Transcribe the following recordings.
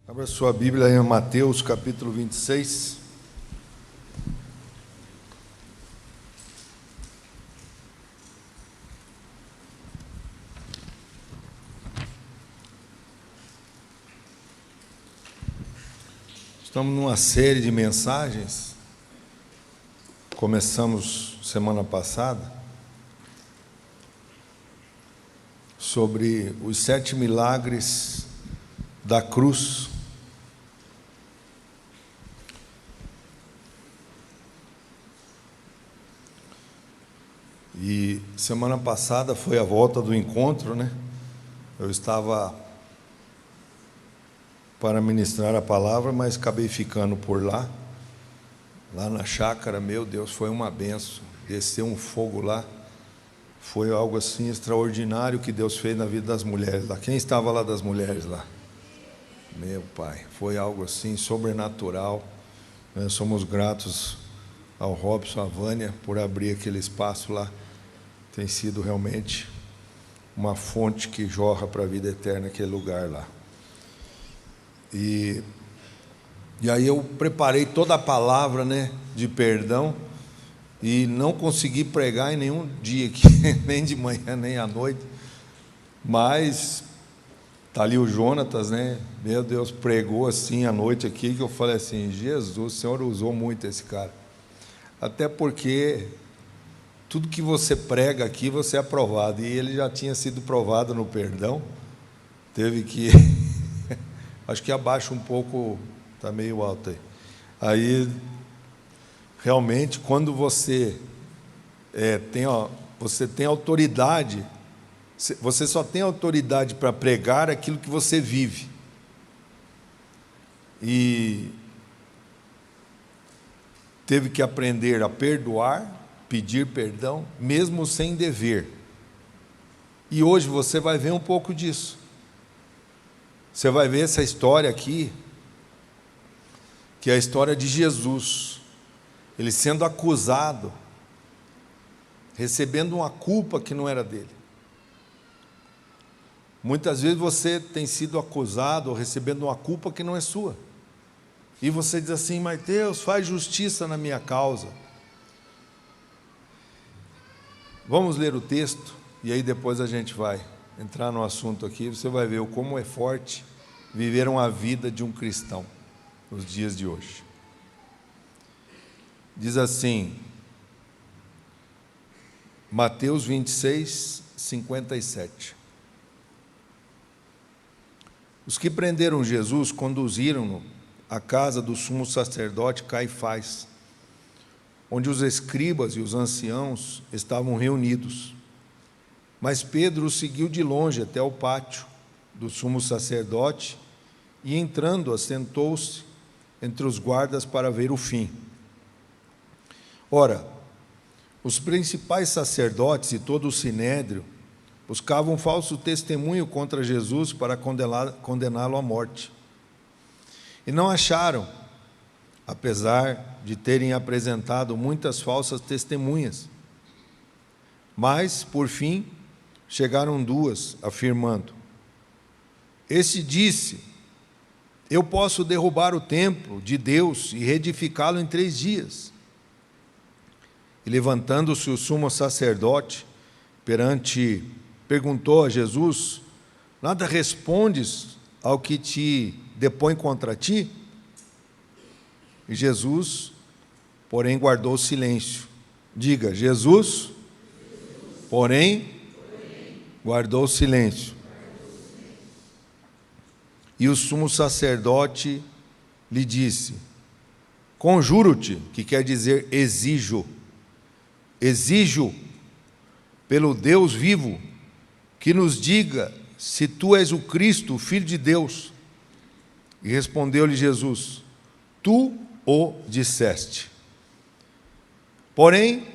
Abra sua Bíblia em Mateus, capítulo 26. Estamos numa série de mensagens. Começamos semana passada sobre os 7 milagres da cruz. E semana passada foi a volta do encontro, né? Eu estava para ministrar a palavra, mas acabei ficando por lá na chácara. Meu Deus, foi uma benção. Desceu um fogo lá. Foi algo assim extraordinário que Deus fez na vida das mulheres lá. Quem estava lá das mulheres lá? Meu Pai, foi algo assim sobrenatural. Nós somos gratos ao Robson, à Vânia, por abrir aquele espaço lá. Tem sido realmente uma fonte que jorra para a vida eterna aquele lugar lá. E aí eu preparei toda a palavra, né, de perdão, e não consegui pregar em nenhum dia aqui, nem de manhã, nem à noite. Mas está ali o Jonatas, né? Meu Deus, pregou assim à noite aqui, que eu falei assim: Jesus, o Senhor usou muito esse cara. Até porque tudo que você prega aqui, você é aprovado. E ele já tinha sido provado no perdão. Teve que... Acho que abaixa um pouco, está meio alto aí. Aí, realmente, quando você você tem autoridade, você só tem autoridade para pregar aquilo que você vive. E teve que aprender a perdoar, pedir perdão, mesmo sem dever. E hoje você vai ver um pouco disso. Você vai ver essa história aqui, que é a história de Jesus. Ele sendo acusado, recebendo uma culpa que não era dele. Muitas vezes você tem sido acusado ou recebendo uma culpa que não é sua. E você diz assim: mas Deus, faz justiça na minha causa. Vamos ler o texto, e aí depois a gente vai entrar no assunto aqui. Você vai ver como é forte viver uma vida de um cristão nos dias de hoje. Diz assim, Mateus 26, 57. Os que prenderam Jesus conduziram-no à casa do sumo sacerdote Caifás, onde os escribas e os anciãos estavam reunidos. Mas Pedro o seguiu de longe até o pátio do sumo sacerdote e, entrando, assentou-se entre os guardas para ver o fim. Ora, os principais sacerdotes e todo o sinédrio buscavam um falso testemunho contra Jesus para condená-lo à morte. E não acharam, apesar de terem apresentado muitas falsas testemunhas. Mas, por fim, chegaram 2, afirmando: este disse: eu posso derrubar o templo de Deus e reedificá-lo em 3 dias. E levantando-se o sumo sacerdote perguntou a Jesus: nada respondes ao que te depõe contra ti? E Jesus, porém, guardou silêncio. Diga: Jesus, porém, guardou silêncio. E o sumo sacerdote lhe disse: conjuro-te, que quer dizer exijo pelo Deus vivo, que nos diga se tu és o Cristo, o Filho de Deus. E respondeu-lhe Jesus: tu o disseste. Porém,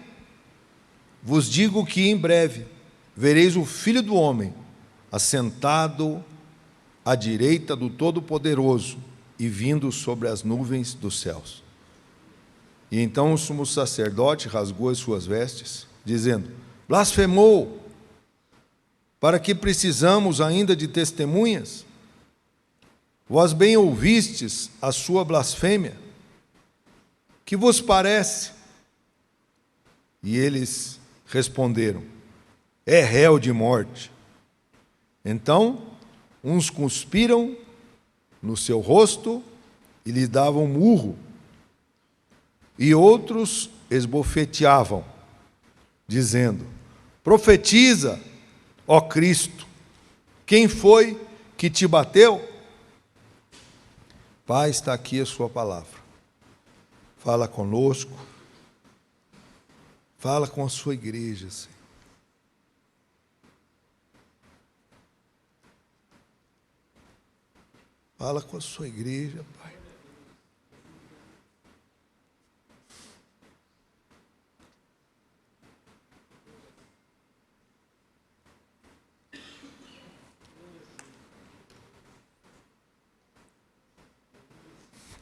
vos digo que em breve vereis o Filho do Homem assentado à direita do Todo-Poderoso e vindo sobre as nuvens dos céus. E então o sumo sacerdote rasgou as suas vestes, dizendo: blasfemou! Para que precisamos ainda de testemunhas? Vós bem ouvistes a sua blasfêmia. Que vos parece? E eles responderam: é réu de morte. Então, uns cuspiram no seu rosto e lhe davam murro, e outros esbofeteavam, dizendo: profetiza, ó Cristo, quem foi que te bateu? Pai, está aqui a sua palavra. Fala conosco, fala com a sua igreja, Senhor. Fala com a sua igreja, Pai.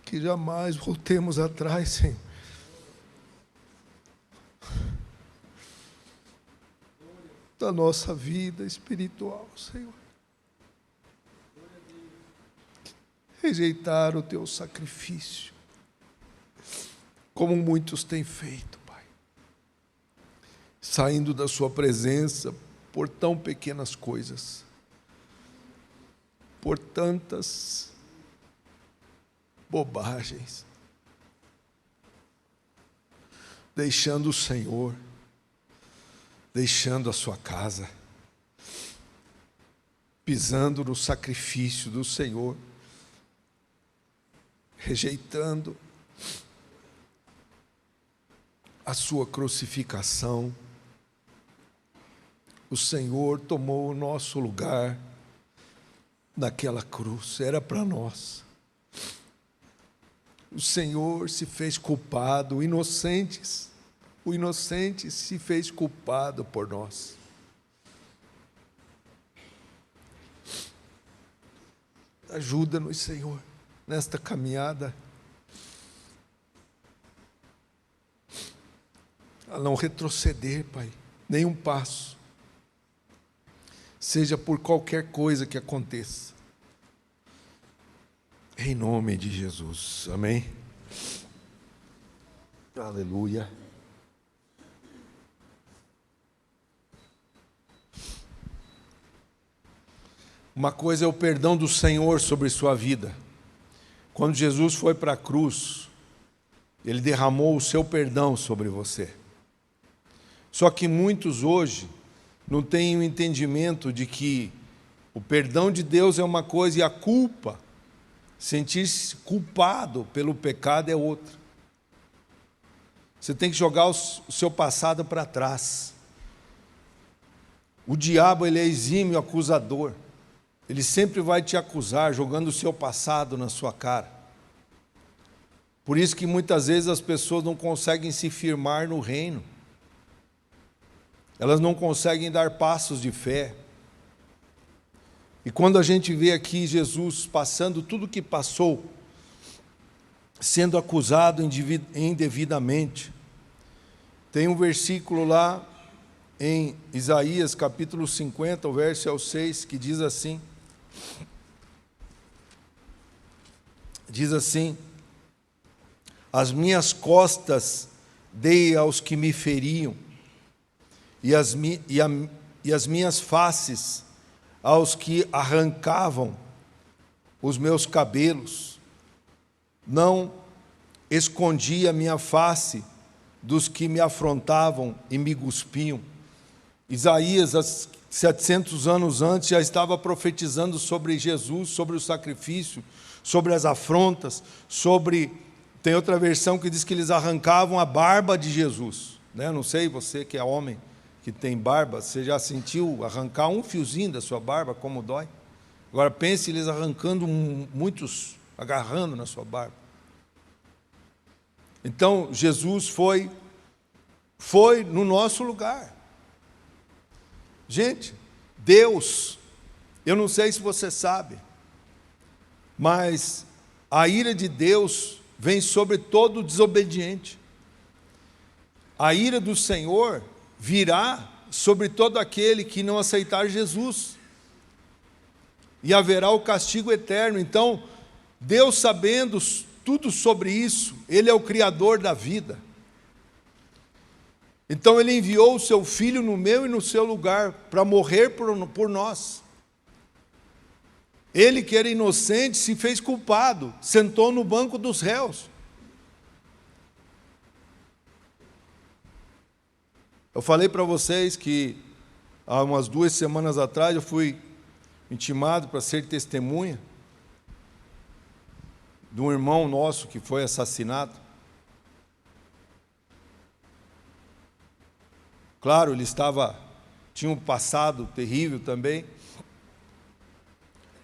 Que jamais voltemos atrás, Senhor. Da nossa vida espiritual, Senhor. Rejeitar o teu sacrifício, como muitos têm feito, Pai. Saindo da sua presença por tão pequenas coisas, por tantas bobagens, deixando o Senhor, deixando a sua casa, pisando no sacrifício do Senhor, rejeitando a sua crucificação. O Senhor tomou o nosso lugar naquela cruz, era para nós. O Senhor se fez culpado, o inocente se fez culpado por nós. Ajuda-nos, Senhor, nesta caminhada, a não retroceder, Pai, nenhum passo, seja por qualquer coisa que aconteça. Em nome de Jesus, amém? Aleluia. Uma coisa é o perdão do Senhor sobre sua vida. Quando Jesus foi para a cruz, Ele derramou o seu perdão sobre você. Só que muitos hoje não têm o entendimento de que o perdão de Deus é uma coisa e a culpa, sentir-se culpado pelo pecado é outra. Você tem que jogar o seu passado para trás. O diabo, ele é exímio acusador. Ele sempre vai te acusar, jogando o seu passado na sua cara. Por isso que muitas vezes as pessoas não conseguem se firmar no reino. Elas não conseguem dar passos de fé. E quando a gente vê aqui Jesus passando tudo o que passou, sendo acusado indevidamente, tem um versículo lá em Isaías capítulo 50, o verso é o 6, que diz assim, as minhas costas dei aos que me feriam, e as minhas faces aos que arrancavam os meus cabelos. Não escondi a minha face dos que me afrontavam e me cuspiam. Isaías, 700 anos antes, já estava profetizando sobre Jesus, sobre o sacrifício, sobre as afrontas, tem outra versão que diz que eles arrancavam a barba de Jesus. Não sei, você que é homem, que tem barba, você já sentiu arrancar um fiozinho da sua barba, como dói? Agora pense eles arrancando muitos, agarrando na sua barba. Então Jesus foi no nosso lugar. Gente, Deus, eu não sei se você sabe, mas a ira de Deus vem sobre todo desobediente. A ira do Senhor virá sobre todo aquele que não aceitar Jesus. E haverá o castigo eterno. Então, Deus, sabendo tudo sobre isso, Ele é o Criador da vida. Então Ele enviou o Seu Filho no meu e no seu lugar, para morrer por nós. Ele, que era inocente, se fez culpado, sentou no banco dos réus. Eu falei para vocês que há umas 2 semanas atrás eu fui intimado para ser testemunha de um irmão nosso que foi assassinado. Claro, ele tinha um passado terrível também,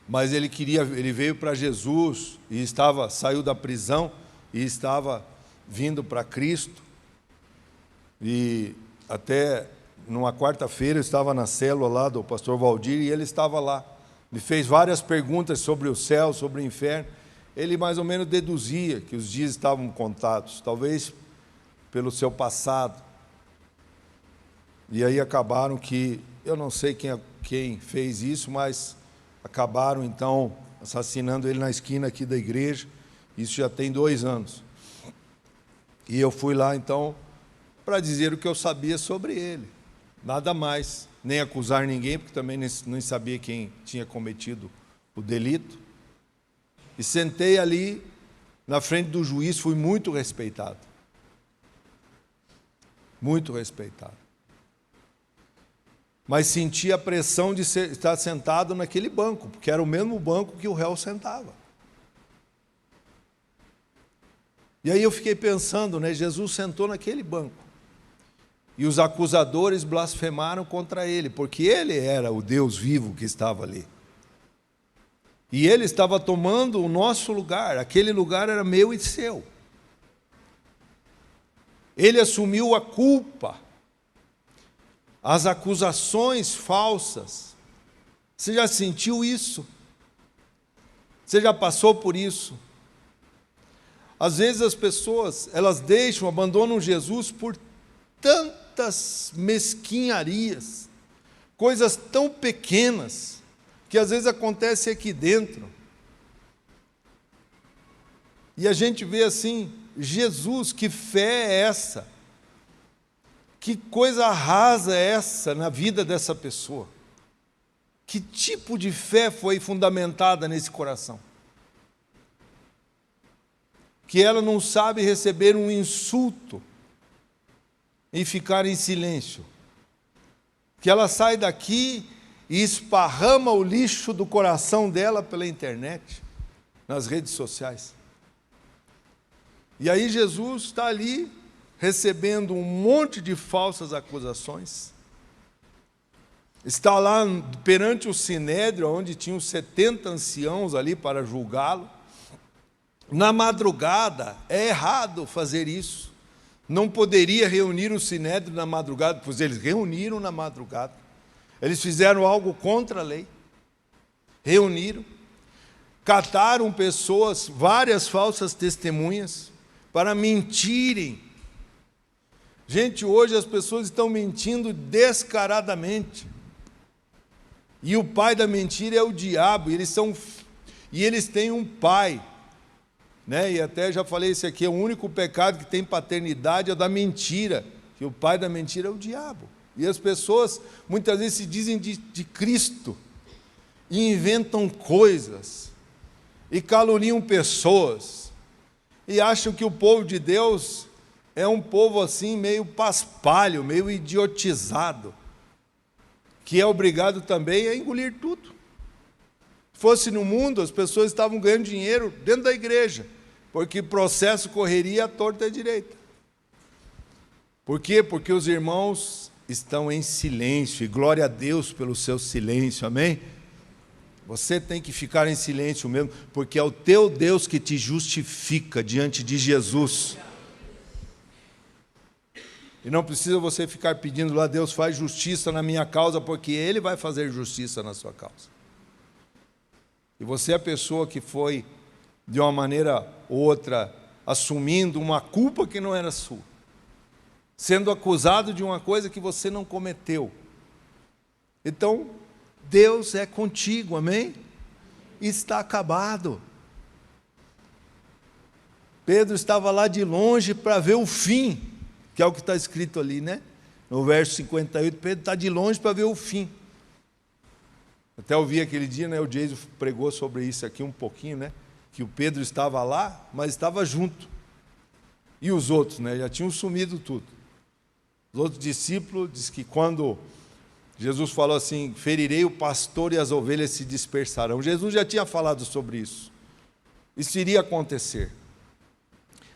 mas ele veio para Jesus e saiu da prisão e estava vindo para Cristo. E até numa quarta-feira eu estava na célula lá do pastor Valdir e ele estava lá. Me fez várias perguntas sobre o céu, sobre o inferno. Ele mais ou menos deduzia que os dias estavam contados, talvez pelo seu passado. E aí acabaram que, eu não sei quem fez isso, mas acabaram então assassinando ele na esquina aqui da igreja. Isso já tem 2 anos. E eu fui lá então para dizer o que eu sabia sobre ele. Nada mais, nem acusar ninguém, porque também nem sabia quem tinha cometido o delito. E sentei ali na frente do juiz, fui muito respeitado. Muito respeitado. Mas senti a pressão de estar sentado naquele banco, porque era o mesmo banco que o réu sentava. E aí eu fiquei pensando, Jesus sentou naquele banco. E os acusadores blasfemaram contra ele, porque ele era o Deus vivo que estava ali. E ele estava tomando o nosso lugar, aquele lugar era meu e seu. Ele assumiu a culpa, as acusações falsas. Você já sentiu isso? Você já passou por isso? Às vezes as pessoas, elas abandonam Jesus por tantas mesquinharias, coisas tão pequenas, que às vezes acontece aqui dentro. E a gente vê assim, Jesus, que fé é essa? Que coisa rasa é essa na vida dessa pessoa? Que tipo de fé foi fundamentada nesse coração? Que ela não sabe receber um insulto e ficar em silêncio. Que ela sai daqui e esparrama o lixo do coração dela pela internet, nas redes sociais. E aí Jesus está ali, recebendo um monte de falsas acusações. Está lá perante o Sinédrio, onde tinham 70 anciãos ali para julgá-lo. Na madrugada, é errado fazer isso. Não poderia reunir o Sinédrio na madrugada, pois eles reuniram na madrugada. Eles fizeram algo contra a lei. Reuniram, cataram pessoas, várias falsas testemunhas, para mentirem. Gente, hoje as pessoas estão mentindo descaradamente. E o pai da mentira é o diabo, e eles têm um pai. E até já falei, esse aqui é o único pecado que tem paternidade, é o da mentira, que o pai da mentira é o diabo. E as pessoas muitas vezes se dizem de Cristo, e inventam coisas, e caluniam pessoas, e acham que o povo de Deus é um povo assim meio paspalho, meio idiotizado, que é obrigado também a engolir tudo. Se fosse no mundo, as pessoas estavam ganhando dinheiro dentro da igreja, porque processo correria à torta e à direita. Por quê? Porque os irmãos estão em silêncio, e glória a Deus pelo seu silêncio, amém? Você tem que ficar em silêncio mesmo, porque é o teu Deus que te justifica diante de Jesus. E não precisa você ficar pedindo lá, Deus faz justiça na minha causa, porque Ele vai fazer justiça na sua causa. E você é a pessoa que foi, de uma maneira ou outra, assumindo uma culpa que não era sua, sendo acusado de uma coisa que você não cometeu. Então, Deus é contigo, amém? Está acabado. Pedro estava lá de longe para ver o fim, que é o que está escrito ali, né? No verso 58, Pedro está de longe para ver o fim. Até ouvi aquele dia, né? O Jason pregou sobre isso aqui um pouquinho, né? Que o Pedro estava lá, mas estava junto. E os outros, né? Já tinham sumido tudo. Os outros discípulos diz que quando Jesus falou assim, ferirei o pastor e as ovelhas se dispersarão. Jesus já tinha falado sobre isso. Isso iria acontecer.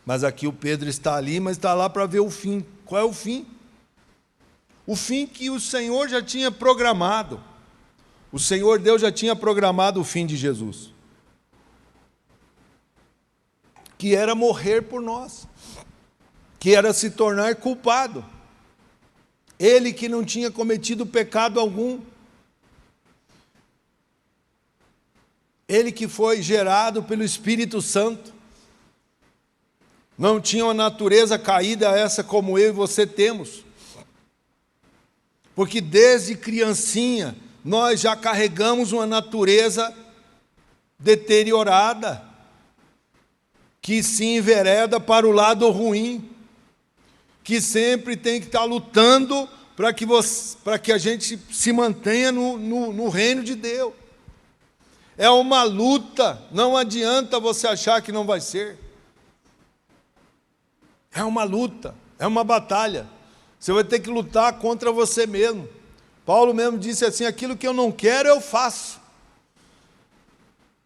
Mas aqui o Pedro está ali, mas está lá para ver o fim. Qual é o fim? O fim que o Senhor já tinha programado. O Senhor Deus já tinha programado o fim de Jesus. Que era morrer por nós. Que era se tornar culpado. Ele que não tinha cometido pecado algum. Ele que foi gerado pelo Espírito Santo. Não tinha uma natureza caída essa como eu e você temos. Porque desde criancinha nós já carregamos uma natureza deteriorada, que se envereda para o lado ruim, que sempre tem que estar lutando para que a gente se mantenha no reino de Deus. É uma luta, não adianta você achar que não vai ser. É uma luta, é uma batalha. Você vai ter que lutar contra você mesmo. Paulo mesmo disse assim, aquilo que eu não quero eu faço.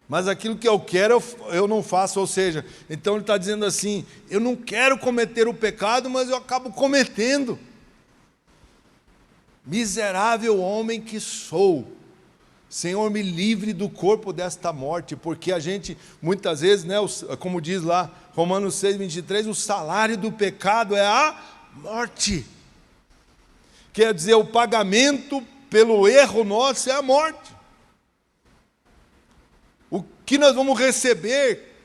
Mas aquilo que eu quero eu não faço, ou seja, então ele está dizendo assim, eu não quero cometer o pecado, mas eu acabo cometendo. Miserável homem que sou, Senhor, me livre do corpo desta morte, porque a gente, muitas vezes, né, como diz lá, Romanos 6:23, o salário do pecado é a morte. Quer dizer, o pagamento pelo erro nosso é a morte. O que nós vamos receber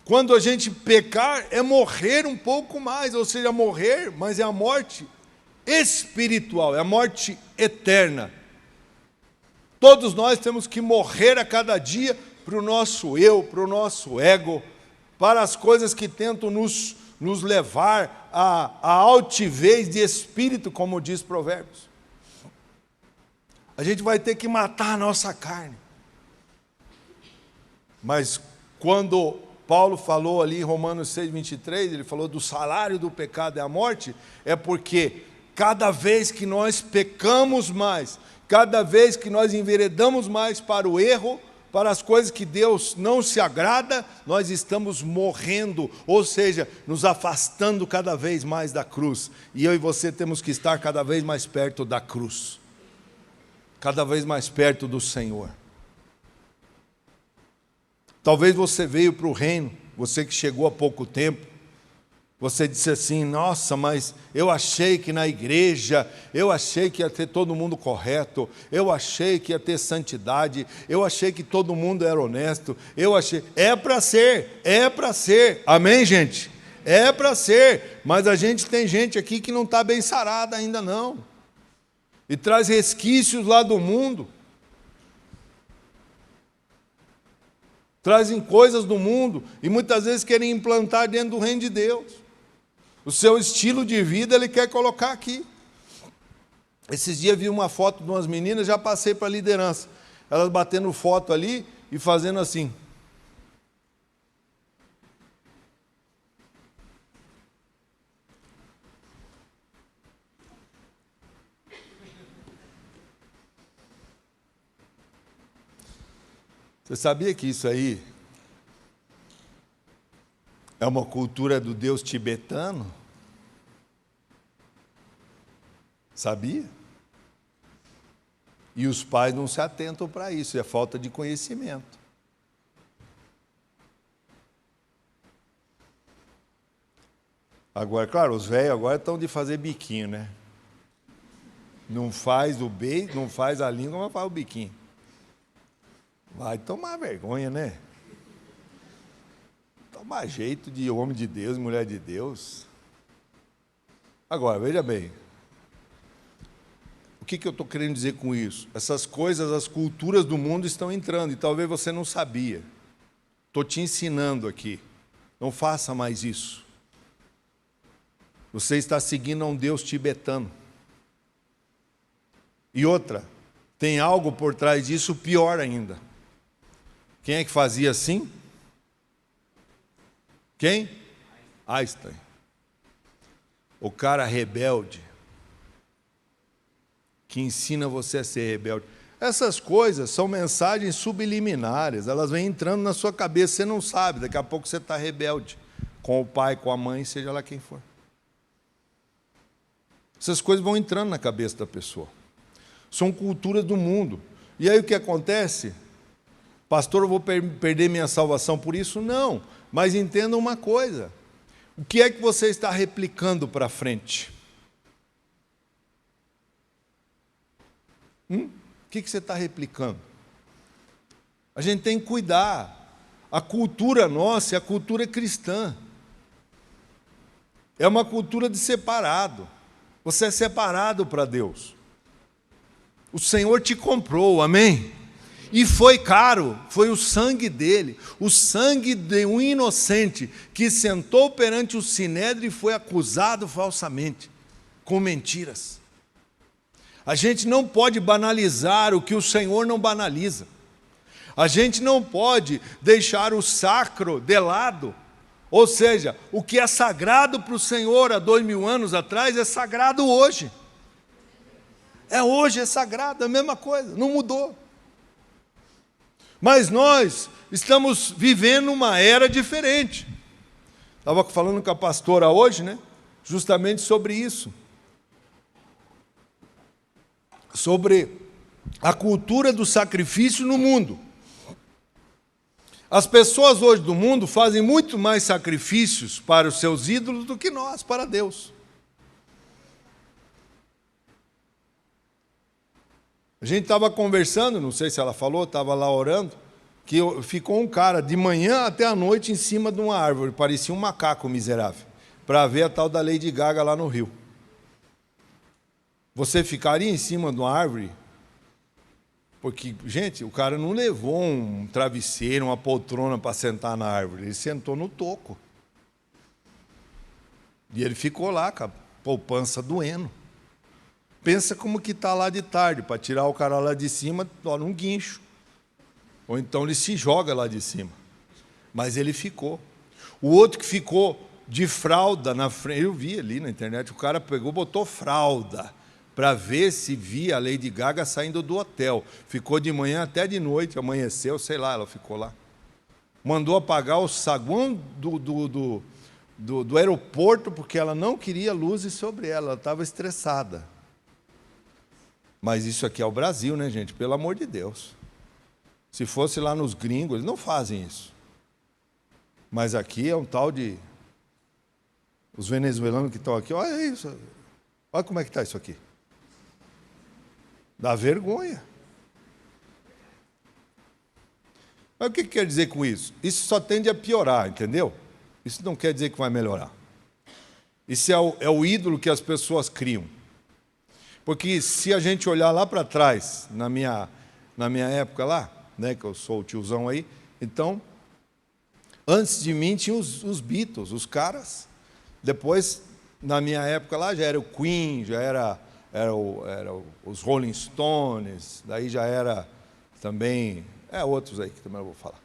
quando a gente pecar é morrer um pouco mais, ou seja, morrer, mas é a morte espiritual, é a morte eterna. Todos nós temos que morrer a cada dia para o nosso eu, para o nosso ego, para as coisas que tentam nos levar à altivez de espírito, como diz Provérbios. A gente vai ter que matar a nossa carne. Mas quando Paulo falou ali em Romanos 6:23, ele falou do salário do pecado é a morte, é porque cada vez que nós pecamos mais, cada vez que nós enveredamos mais para o erro, para as coisas que Deus não se agrada, nós estamos morrendo, ou seja, nos afastando cada vez mais da cruz. E eu e você temos que estar cada vez mais perto da cruz, cada vez mais perto do Senhor. Talvez você veio para o reino, você que chegou há pouco tempo, você disse assim, nossa, mas eu achei que na igreja, eu achei que ia ter todo mundo correto, eu achei que ia ter santidade, eu achei que todo mundo era honesto, é para ser, amém, gente? É para ser, mas a gente tem gente aqui que não está bem sarada ainda não, e traz resquícios lá do mundo, trazem coisas do mundo, e muitas vezes querem implantar dentro do reino de Deus. O seu estilo de vida ele quer colocar aqui. Esses dias vi uma foto de umas meninas, já passei para a liderança. Elas batendo foto ali e fazendo assim. Você sabia que isso aí é uma cultura do Deus tibetano? Sabia? E os pais não se atentam para isso, é falta de conhecimento. Agora, claro, os velhos agora estão de fazer biquinho, né? Não faz o beijo, não faz a língua, mas faz o biquinho. Vai tomar vergonha, né? Tomar jeito de homem de Deus, mulher de Deus. Agora, veja bem. O que eu estou querendo dizer com isso? Essas coisas, as culturas do mundo estão entrando, e talvez você não sabia. Estou te ensinando aqui. Não faça mais isso. Você está seguindo a um Deus tibetano. E outra, tem algo por trás disso pior ainda. Quem é que fazia assim? Quem? Einstein. O cara rebelde, que ensina você a ser rebelde. Essas coisas são mensagens subliminares, elas vêm entrando na sua cabeça, você não sabe, daqui a pouco você está rebelde, com o pai, com a mãe, seja lá quem for. Essas coisas vão entrando na cabeça da pessoa. São culturas do mundo. E aí o que acontece? Pastor, eu vou perder minha salvação por isso? Não, mas entenda uma coisa. O que é que você está replicando para frente? O que você está replicando? A gente tem que cuidar. A cultura nossa é a cultura cristã. É uma cultura de separado. Você é separado para Deus. O Senhor te comprou, amém? E foi caro, foi o sangue dele, o sangue de um inocente que sentou perante o sinédrio e foi acusado falsamente, com mentiras. A gente não pode banalizar o que o Senhor não banaliza. A gente não pode deixar o sacro de lado. Ou seja, o que é sagrado para o Senhor há 2000 anos atrás é sagrado hoje. Hoje é sagrado, é a mesma coisa, não mudou. Mas nós estamos vivendo uma era diferente. Estava falando com a pastora hoje, né? Justamente sobre isso. Sobre a cultura do sacrifício no mundo. As pessoas hoje do mundo fazem muito mais sacrifícios para os seus ídolos do que nós, para Deus. A gente estava conversando, não sei se ela falou, estava lá orando, que ficou um cara de manhã até a noite em cima de uma árvore, parecia um macaco miserável, para ver a tal da Lady Gaga lá no Rio. Você ficaria em cima de uma árvore? Porque, gente, o cara não levou um travesseiro, uma poltrona para sentar na árvore, ele sentou no toco. E ele ficou lá, com a poupança doendo. Pensa como que está lá de tarde, para tirar o cara lá de cima, num guincho. Ou então ele se joga lá de cima. Mas ele ficou. O outro que ficou de fralda na frente, eu vi ali na internet, o cara pegou, botou fralda, para ver se via a Lady Gaga saindo do hotel. Ficou de manhã até de noite, amanheceu, sei lá, ela ficou lá. Mandou apagar o saguão do aeroporto, porque ela não queria luzes sobre ela estava estressada. Mas isso aqui é o Brasil, né, gente? Pelo amor de Deus. Se fosse lá nos gringos, eles não fazem isso. Mas aqui é um tal de... Os venezuelanos que estão aqui, olha isso. Olha como é que está isso aqui. Dá vergonha. Mas o que quer dizer com isso? Isso só tende a piorar, entendeu? Isso não quer dizer que vai melhorar. Isso é o ídolo que as pessoas criam. Porque se a gente olhar lá para trás, na minha época lá, né, que eu sou o tiozão aí, então, antes de mim tinha os Beatles, os caras. Depois, na minha época lá, já era o Queen, já era os Rolling Stones, daí já era também, outros aí que também eu vou falar.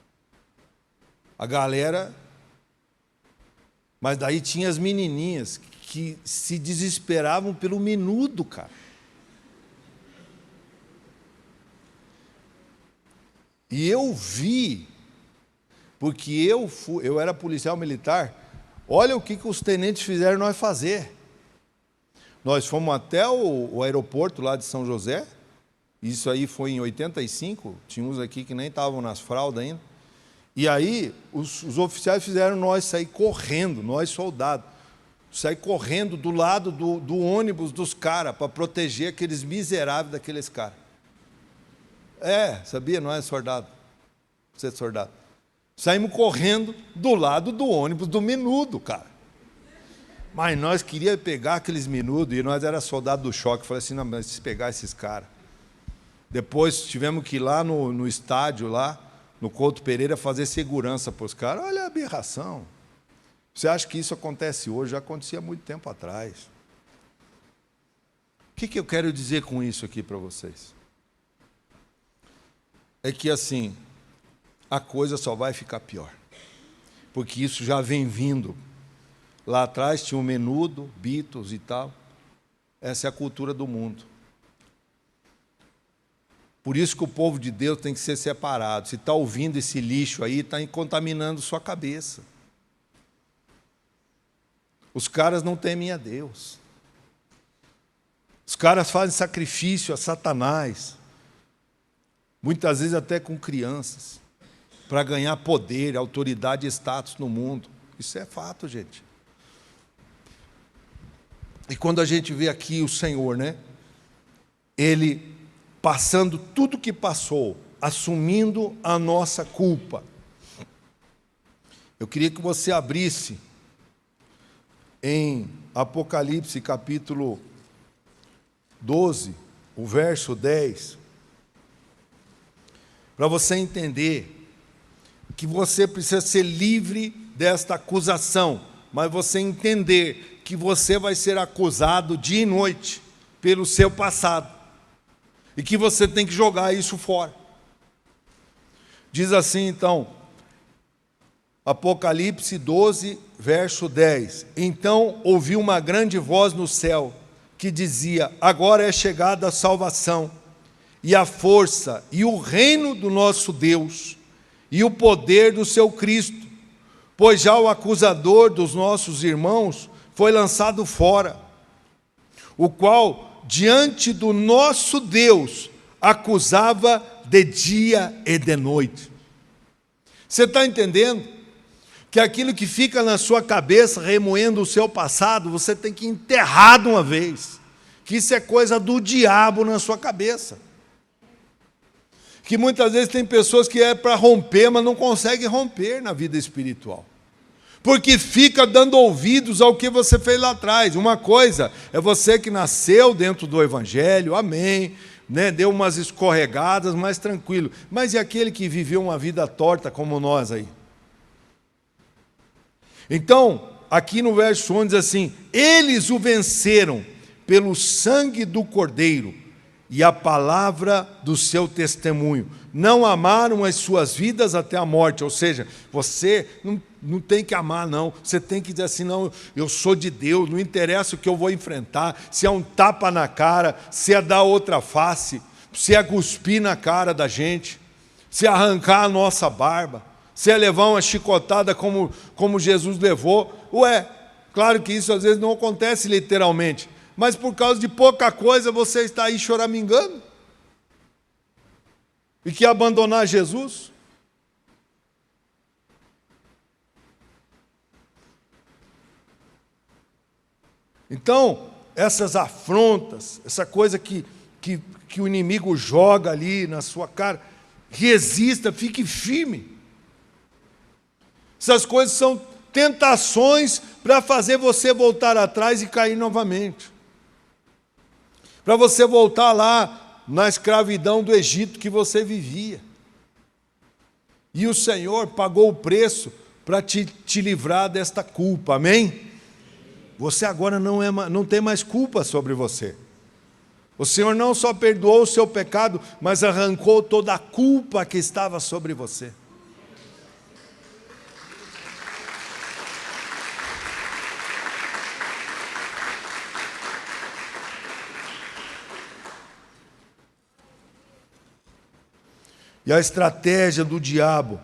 A galera, mas daí tinha as menininhas que se desesperavam pelo menudo, cara. E eu vi, porque eu era policial militar, olha o que os tenentes fizeram nós fazer. Nós fomos até o aeroporto lá de São José, isso aí foi em 85, tinha uns aqui que nem estavam nas fraldas ainda, e aí os oficiais fizeram nós sair correndo, nós soldados, sair correndo do lado do ônibus dos caras, para proteger aqueles miseráveis daqueles caras. Sabia? Não é soldado. Você é soldado. Saímos correndo do lado do ônibus do menudo, cara. Mas nós queríamos pegar aqueles menudos, e nós era soldado do choque. Falei assim, não, mas se pegar esses caras. Depois tivemos que ir lá no estádio, lá, no Couto Pereira, fazer segurança para os caras. Olha a aberração. Você acha que isso acontece hoje? Já acontecia há muito tempo atrás. O que eu quero dizer com isso aqui para vocês? É que assim, a coisa só vai ficar pior. Porque isso já vem vindo. Lá atrás tinha o Menudo, Beatles e tal. Essa é a cultura do mundo. Por isso que o povo de Deus tem que ser separado. Se está ouvindo esse lixo aí, está contaminando sua cabeça. Os caras não temem a Deus. Os caras fazem sacrifício a Satanás. Muitas vezes até com crianças. Para ganhar poder, autoridade e status no mundo. Isso é fato, gente. E quando a gente vê aqui o Senhor, né? Ele passando tudo que passou, assumindo a nossa culpa. Eu queria que você abrisse em Apocalipse capítulo 12, o verso 10, para você entender que você precisa ser livre desta acusação, mas você entender que você vai ser acusado dia e noite pelo seu passado e que você tem que jogar isso fora. Diz assim então, Apocalipse 12, verso 10. Então ouvi uma grande voz no céu, que dizia: agora é chegada a salvação, e a força, e o reino do nosso Deus, e o poder do seu Cristo, pois já o acusador dos nossos irmãos foi lançado fora, o qual, diante do nosso Deus, acusava de dia e de noite. Você está entendendo? Que aquilo que fica na sua cabeça, remoendo o seu passado, você tem que enterrar de uma vez. Que isso é coisa do diabo na sua cabeça. Que muitas vezes tem pessoas que é para romper, mas não conseguem romper na vida espiritual. Porque fica dando ouvidos ao que você fez lá atrás. Uma coisa é você que nasceu dentro do Evangelho, amém, né? Deu umas escorregadas, mas tranquilo. Mas e aquele que viveu uma vida torta como nós aí? Então, aqui no verso 11 diz assim: eles o venceram pelo sangue do Cordeiro e a palavra do seu testemunho. Não amaram as suas vidas até a morte. Ou seja, você não tem que amar, não. Você tem que dizer assim: não, eu sou de Deus, não interessa o que eu vou enfrentar, se é um tapa na cara, se é dar outra face, se é cuspir na cara da gente, se é arrancar a nossa barba, se é levar uma chicotada como Jesus levou. Ué, claro que isso às vezes não acontece literalmente, mas por causa de pouca coisa você está aí choramingando e quer abandonar Jesus? Então, essas afrontas, essa coisa que o inimigo joga ali na sua cara, resista, fique firme. Essas coisas são tentações para fazer você voltar atrás e cair novamente. Para você voltar lá na escravidão do Egito que você vivia. E o Senhor pagou o preço para te livrar desta culpa, amém? Você agora não tem mais culpa sobre você. O Senhor não só perdoou o seu pecado, mas arrancou toda a culpa que estava sobre você. E a estratégia do diabo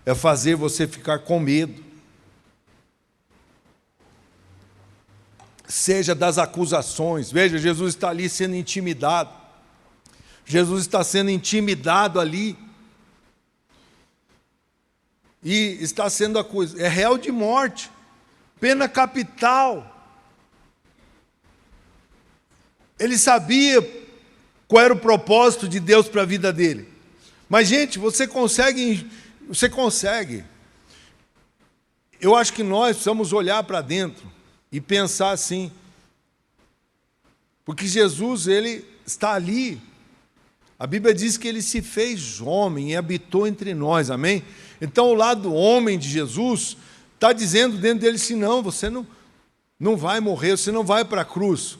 é fazer você ficar com medo. Seja das acusações. Veja, Jesus está ali sendo intimidado. Jesus está sendo intimidado ali. E está sendo acusado. É réu de morte. Pena capital. Ele sabia qual era o propósito de Deus para a vida dele. Mas, gente, você consegue. Eu acho que nós precisamos olhar para dentro e pensar assim. Porque Jesus, ele está ali. A Bíblia diz que ele se fez homem e habitou entre nós, amém? Então, o lado homem de Jesus está dizendo dentro dele assim, não, você não vai morrer, você não vai para a cruz.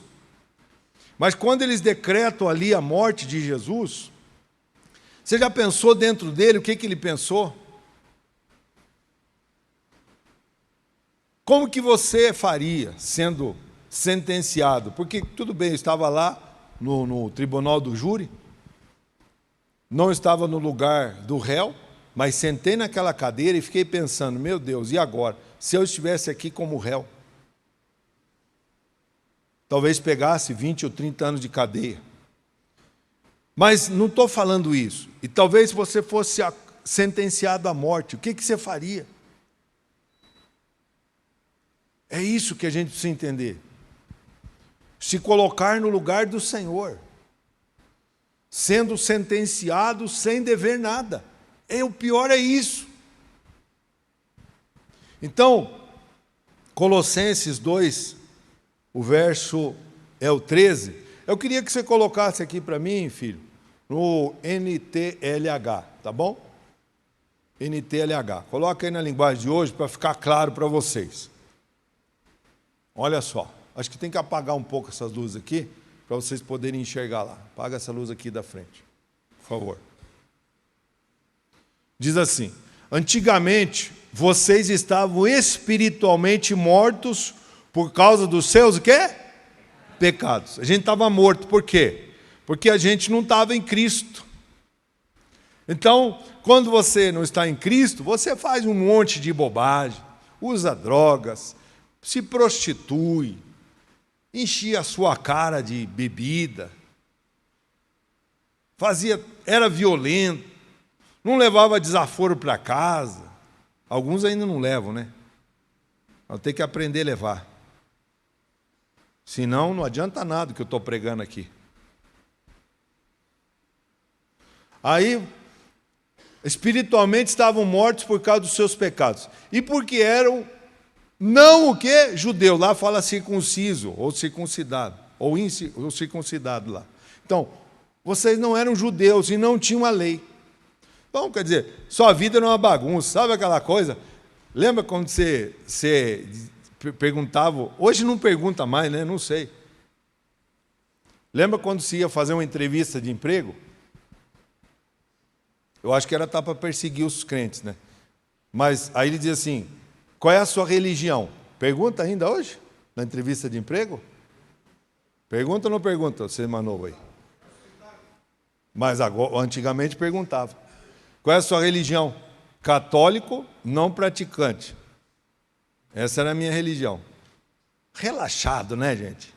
Mas quando eles decretam ali a morte de Jesus, você já pensou dentro dele o que ele pensou? Como que você faria sendo sentenciado? Porque, tudo bem, eu estava lá no tribunal do júri, não estava no lugar do réu, mas sentei naquela cadeira e fiquei pensando, meu Deus, e agora? Se eu estivesse aqui como réu? Talvez pegasse 20 ou 30 anos de cadeia. Mas não estou falando isso. E talvez se você fosse sentenciado à morte, o que você faria? É isso que a gente precisa entender. Se colocar no lugar do Senhor, sendo sentenciado sem dever nada. O pior é isso. Então, Colossenses 2, o verso é o 13. Eu queria que você colocasse aqui para mim, filho, no NTLH, tá bom? NTLH. Coloca aí na linguagem de hoje para ficar claro para vocês. Olha só, acho que tem que apagar um pouco essas luzes aqui, para vocês poderem enxergar lá. Apaga essa luz aqui da frente, por favor. Diz assim, antigamente, vocês estavam espiritualmente mortos por causa dos seus, o quê? Pecados. A gente estava morto, por quê? Porque a gente não estava em Cristo. Então, quando você não está em Cristo, você faz um monte de bobagem, usa drogas, se prostitui, enchia a sua cara de bebida, era violento, não levava desaforo para casa. Alguns ainda não levam, né? Vão ter que aprender a levar. Senão, não adianta nada que eu estou pregando aqui. Aí, espiritualmente estavam mortos por causa dos seus pecados. E porque eram, não o quê? Judeu. Lá fala circunciso, ou circuncidado, ou circuncidado lá. Então, vocês não eram judeus e não tinham a lei. Então, quer dizer, sua vida não é uma bagunça. Sabe aquela coisa? Lembra quando você perguntava, hoje não pergunta mais, né? Não sei. Lembra quando se ia fazer uma entrevista de emprego? Eu acho que era para perseguir os crentes, né? Mas aí ele dizia assim, qual é a sua religião? Pergunta ainda hoje, na entrevista de emprego? Pergunta ou não pergunta, você manou aí? Mas agora, antigamente perguntava. Qual é a sua religião? Católico, não praticante. Essa era a minha religião. Relaxado, né, gente?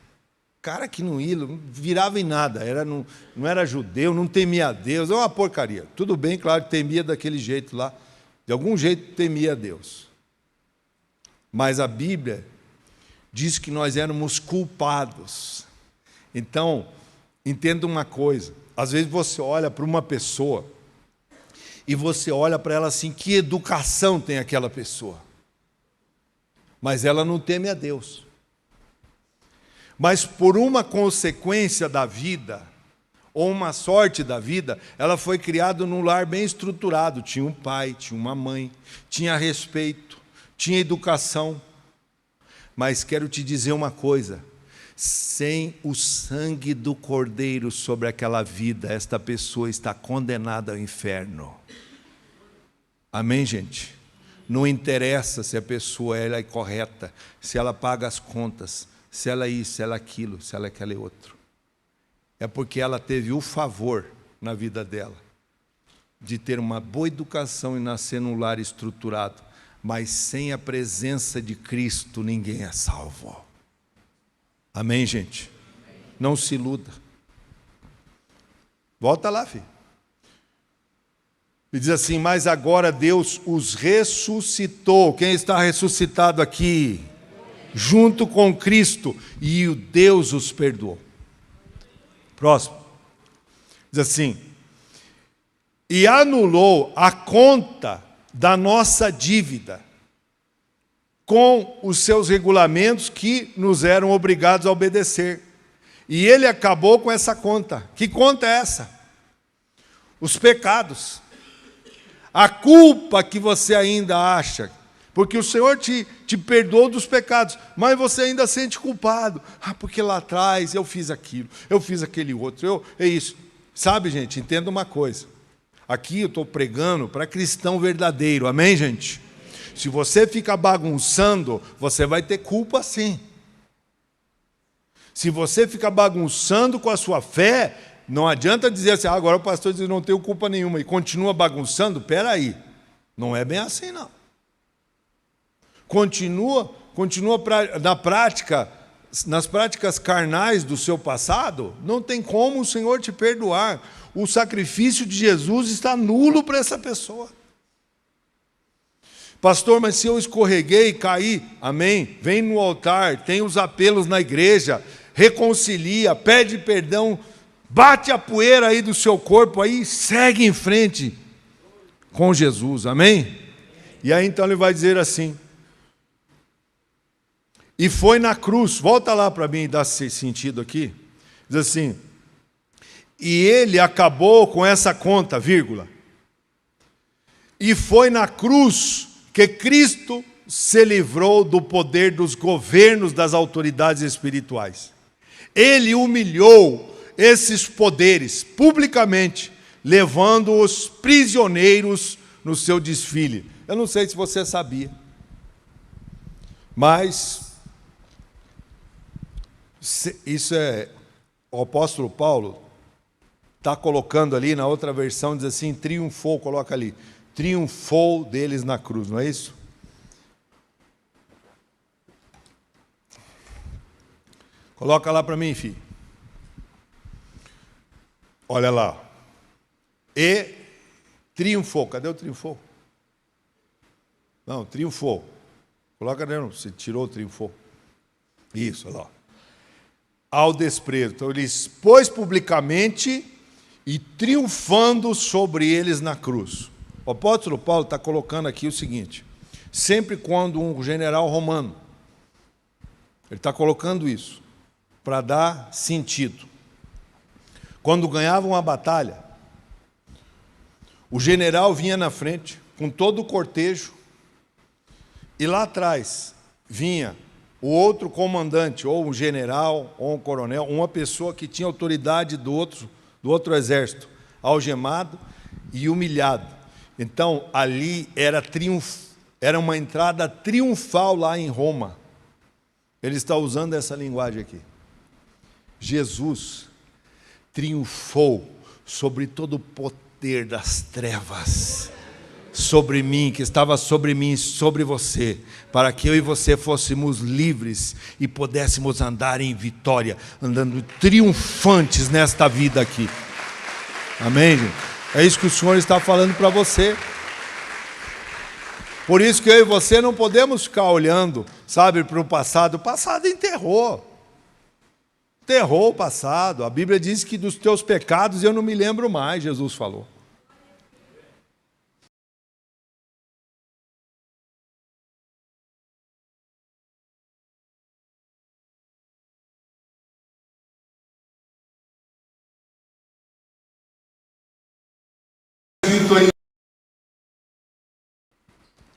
Cara que não ia, não virava em nada, não era judeu, não temia a Deus, é uma porcaria. Tudo bem, claro, temia daquele jeito lá, de algum jeito temia a Deus. Mas a Bíblia diz que nós éramos culpados. Então, entenda uma coisa, às vezes você olha para uma pessoa e você olha para ela assim, que educação tem aquela pessoa? Mas ela não teme a Deus. Mas por uma consequência da vida, ou uma sorte da vida, ela foi criada num lar bem estruturado. Tinha um pai, tinha uma mãe, tinha respeito, tinha educação. Mas quero te dizer uma coisa, sem o sangue do Cordeiro sobre aquela vida, esta pessoa está condenada ao inferno. Amém, gente? Não interessa se a pessoa ela é correta, se ela paga as contas, se ela é isso, se ela é aquilo, se ela é aquele outro. É porque ela teve o favor na vida dela de ter uma boa educação e nascer num lar estruturado. Mas sem a presença de Cristo, ninguém é salvo. Amém, gente? Não se iluda. Volta lá, filho. E diz assim, mas agora Deus os ressuscitou. Quem está ressuscitado aqui? Junto com Cristo. E o Deus os perdoou. Próximo. Diz assim, e anulou a conta da nossa dívida com os seus regulamentos que nos eram obrigados a obedecer. E ele acabou com essa conta. Que conta é essa? Os pecados. A culpa que você ainda acha, porque o Senhor te perdoou dos pecados, mas você ainda sente culpado. Porque lá atrás eu fiz aquilo, eu fiz aquele outro, é isso. Sabe, gente, entenda uma coisa. Aqui eu estou pregando para cristão verdadeiro, amém, gente? Se você fica bagunçando, você vai ter culpa sim. Se você fica bagunçando com a sua fé, não adianta dizer assim, agora o pastor diz que não tenho culpa nenhuma, e continua bagunçando, peraí, não é bem assim não. Continua na prática, nas práticas carnais do seu passado, não tem como o Senhor te perdoar. O sacrifício de Jesus está nulo para essa pessoa. Pastor, mas se eu escorreguei e caí, amém, vem no altar, tem os apelos na igreja, reconcilia, pede perdão, bate a poeira aí do seu corpo aí, segue em frente com Jesus, amém? E aí então ele vai dizer assim, e foi na cruz, volta lá para mim e dá esse sentido aqui, diz assim, e ele acabou com essa conta, vírgula, e foi na cruz que Cristo se livrou do poder dos governos das autoridades espirituais. Ele humilhou esses poderes publicamente, levando-os prisioneiros no seu desfile. Eu não sei se você sabia, mas isso é, o apóstolo Paulo está colocando ali na outra versão, diz assim, triunfou, coloca ali, triunfou deles na cruz, não é isso? Coloca lá para mim, filho. Olha lá. E triunfou. Cadê o triunfou? Não, triunfou. Coloca dentro, você tirou o triunfou. Isso, olha lá. Ao desprezo. Então ele expôs publicamente e triunfando sobre eles na cruz. O apóstolo Paulo está colocando aqui o seguinte, sempre quando um general romano, ele está colocando isso, para dar sentido. Quando ganhava uma batalha, o general vinha na frente, com todo o cortejo, e lá atrás vinha o outro comandante, ou um general, ou um coronel, uma pessoa que tinha autoridade do outro exército, algemado e humilhado. Então, ali era uma entrada triunfal lá em Roma. Ele está usando essa linguagem aqui. Jesus triunfou sobre todo o poder das trevas, sobre mim, que estava sobre mim e sobre você, para que eu e você fôssemos livres e pudéssemos andar em vitória, andando triunfantes nesta vida aqui. Amém, gente? É isso que o Senhor está falando para você. Por isso que eu e você não podemos ficar olhando, sabe, para o passado. O passado enterrou. Enterrou o passado. A Bíblia diz que dos teus pecados eu não me lembro mais, Jesus falou.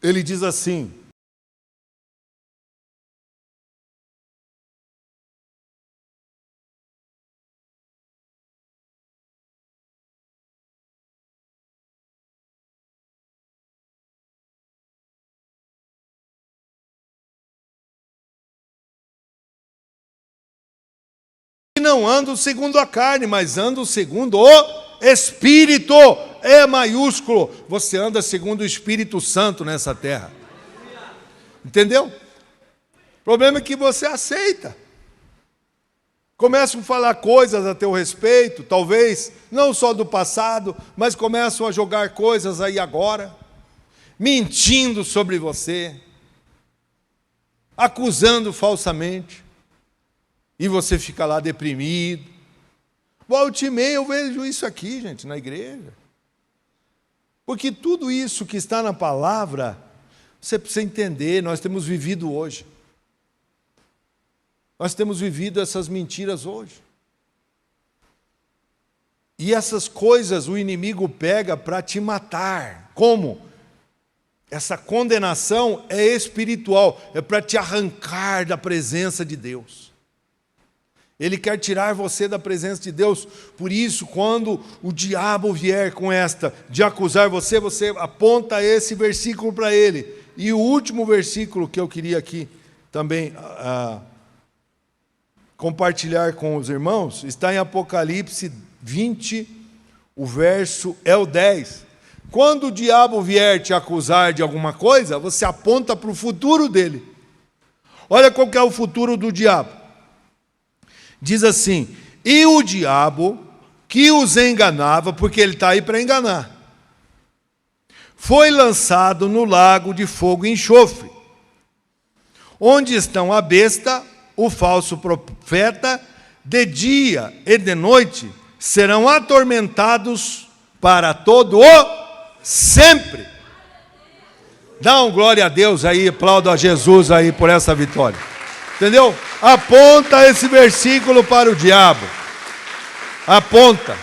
Ele diz assim, não ando segundo a carne, mas ando segundo o Espírito, E maiúsculo. Você anda segundo o Espírito Santo nessa terra. Entendeu? O problema é que você aceita. Começam a falar coisas a teu respeito, talvez, não só do passado, mas começam a jogar coisas aí agora, mentindo sobre você, acusando falsamente. E você fica lá deprimido. Volte e meia eu vejo isso aqui, gente, na igreja. Porque tudo isso que está na palavra, você precisa entender, nós temos vivido hoje. Nós temos vivido essas mentiras hoje. E essas coisas o inimigo pega para te matar. Como? Essa condenação é espiritual, é para te arrancar da presença de Deus. Ele quer tirar você da presença de Deus. Por isso, quando o diabo vier com esta de acusar você, você aponta esse versículo para ele. E o último versículo que eu queria aqui também compartilhar com os irmãos está em Apocalipse 20, o verso é o 10. Quando o diabo vier te acusar de alguma coisa, você aponta para o futuro dele. Olha qual que é o futuro do diabo. Diz assim: e o diabo que os enganava, porque ele está aí para enganar, foi lançado no lago de fogo e enxofre, onde estão a besta, o falso profeta, de dia e de noite serão atormentados para todo o sempre. Dá um glória a Deus aí, aplauda a Jesus aí por essa vitória. Entendeu? Aponta esse versículo para o diabo. Aponta.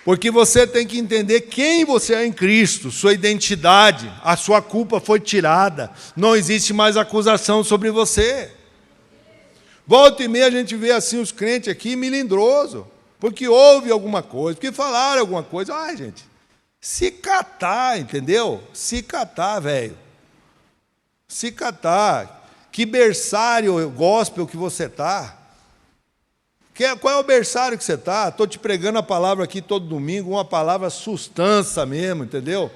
Porque você tem que entender quem você é em Cristo, sua identidade, a sua culpa foi tirada, não existe mais acusação sobre você. Volta e meia a gente vê assim os crentes aqui melindroso, porque houve alguma coisa, porque falaram alguma coisa. Ai, gente, se catar, entendeu? Se catar, velho. Se catar. Que berçário gospel que você está? Qual é o berçário que você está? Estou te pregando a palavra aqui todo domingo, uma palavra sustância mesmo, entendeu?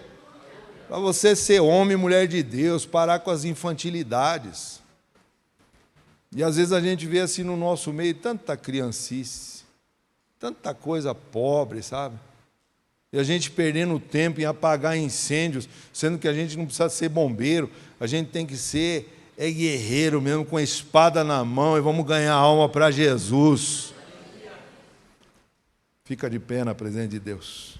Para você ser homem e mulher de Deus, parar com as infantilidades. E às vezes a gente vê assim no nosso meio tanta criancice, tanta coisa pobre, sabe? E a gente perdendo tempo em apagar incêndios, sendo que a gente não precisa ser bombeiro, a gente tem que ser guerreiro mesmo, com a espada na mão, e vamos ganhar alma para Jesus. Fica de pé na presença de Deus.